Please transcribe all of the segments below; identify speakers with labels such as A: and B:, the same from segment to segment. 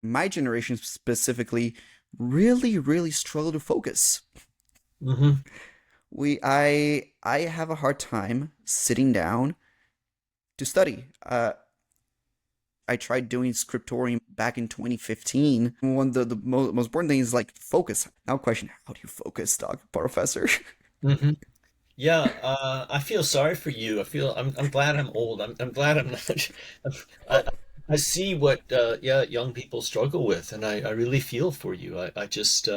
A: My generation specifically really, really struggle to focus.
B: Hmm.
A: I have a hard time sitting down to study. I tried doing scriptorium back in 2015. One of the most important things is like focus. Now, question: how do you focus, Doc Professor?
B: Hmm. Yeah, I feel sorry for you. I'm glad I'm old. I'm glad I'm not. I I see what yeah, young people struggle with, and I really feel for you. I just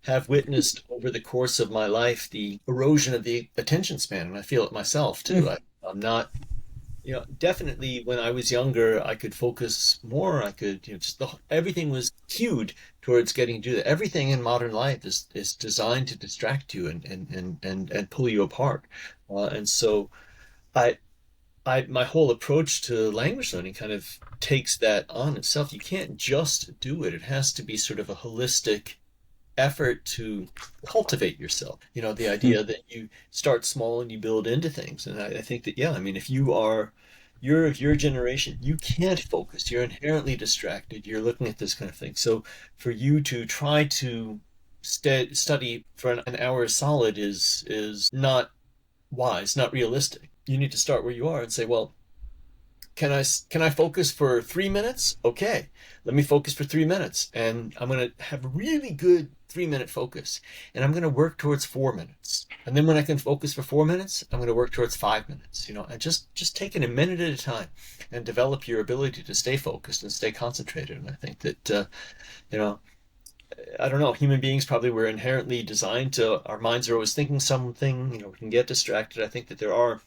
B: have witnessed over the course of my life the erosion of the attention span, and I feel it myself too. I'm not, definitely when I was younger, I could focus more. I could, just everything was cued towards getting to do that. Everything in modern life is designed to distract you and pull you apart. And so I, my whole approach to language learning kind of takes that on itself. You can't just do it. It has to be sort of a holistic effort to cultivate yourself. The idea that you start small and you build into things. And I think that, yeah, I mean, if you're of your generation, you can't focus. You're inherently distracted. You're looking at this kind of thing. So for you to try to study for an hour solid is not wise, not realistic. You need to start where you are and say, well, can I focus for 3 minutes? Okay, let me focus for 3 minutes, and I'm gonna have a really good 3 minute focus, and I'm gonna work towards 4 minutes, and then when I can focus for 4 minutes, I'm gonna work towards 5 minutes. And just taking a minute at a time, and develop your ability to stay focused and stay concentrated. And I think that you know I don't know, human beings probably were inherently designed to. Our minds are always thinking something. We can get distracted. I think that there are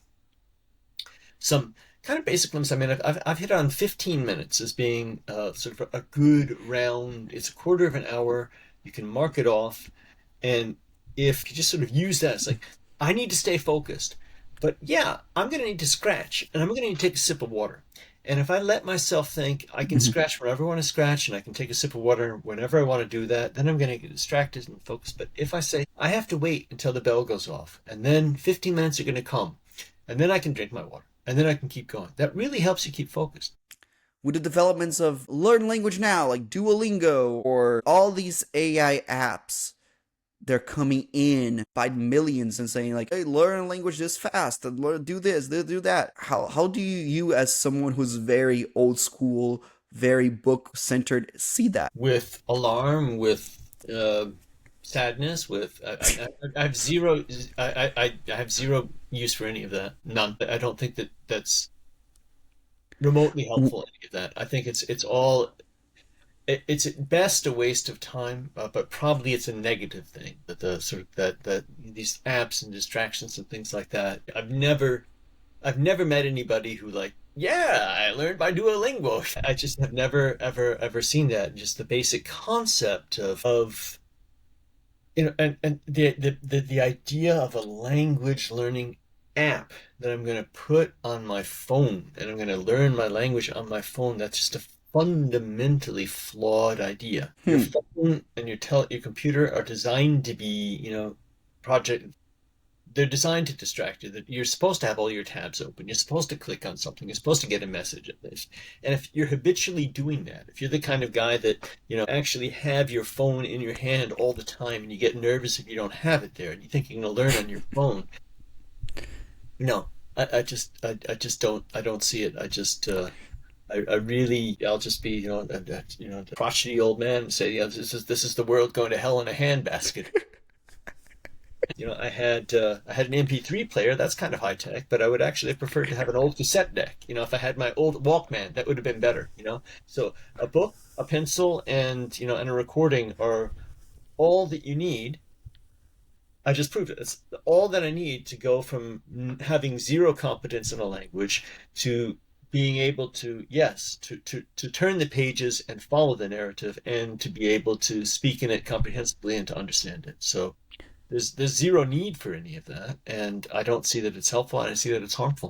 B: some kind of basic limits. I mean, I've hit on 15 minutes as being sort of a good round. It's a quarter of an hour. You can mark it off, and if you just sort of use that, it's like I need to stay focused. But yeah, I'm going to need to scratch, and I'm going to need to take a sip of water. And if I let myself think I can scratch whenever I want to scratch, and I can take a sip of water whenever I want to do that, then I'm going to get distracted and focus. But if I say I have to wait until the bell goes off, and then 15 minutes are going to come, and then I can drink my water, and then I can keep going. That really helps you keep focused.
A: With the developments of learn language now, like Duolingo or all these AI apps, they're coming in by millions and saying like, "Hey, learn language this fast, and learn do this, do that." How do you, as someone who's very old school, very book centered, see that?
B: With alarm, with sadness, with I have zero. I have zero use for any of that. None. I don't think that that's remotely helpful. Any of that. I think it's all. It's at best a waste of time, but probably it's a negative thing. That the sort of that these apps and distractions and things like that. I've never met anybody who like, yeah, I learned by Duolingo. I just have never ever seen that. Just the basic concept of and the idea of a language learning app that I'm going to put on my phone and I'm going to learn my language on my phone. That's just a fundamentally flawed idea. Your
A: Hmm.
B: phone and your computer are designed to be, project they're designed to distract you. That you're supposed to have all your tabs open. You're supposed to click on something. You're supposed to get a message at this. And if you're habitually doing that, if you're the kind of guy that, actually have your phone in your hand all the time and you get nervous if you don't have it there and you think you're going to learn on your phone, no, I just don't see it. I really, I'll just be, the crotchety old man and say, yeah, this is the world going to hell in a handbasket. I had an MP3 player. That's kind of high tech, but I would actually have preferred to have an old cassette deck. If I had my old Walkman, that would have been better. So a book, a pencil, and a recording are all that you need. I just proved it. It's all that I need to go from having zero competence in a language to being able to, yes, to turn the pages and follow the narrative and to be able to speak in it comprehensively and to understand it. So there's zero need for any of that, and I don't see that it's helpful, and I see that it's harmful.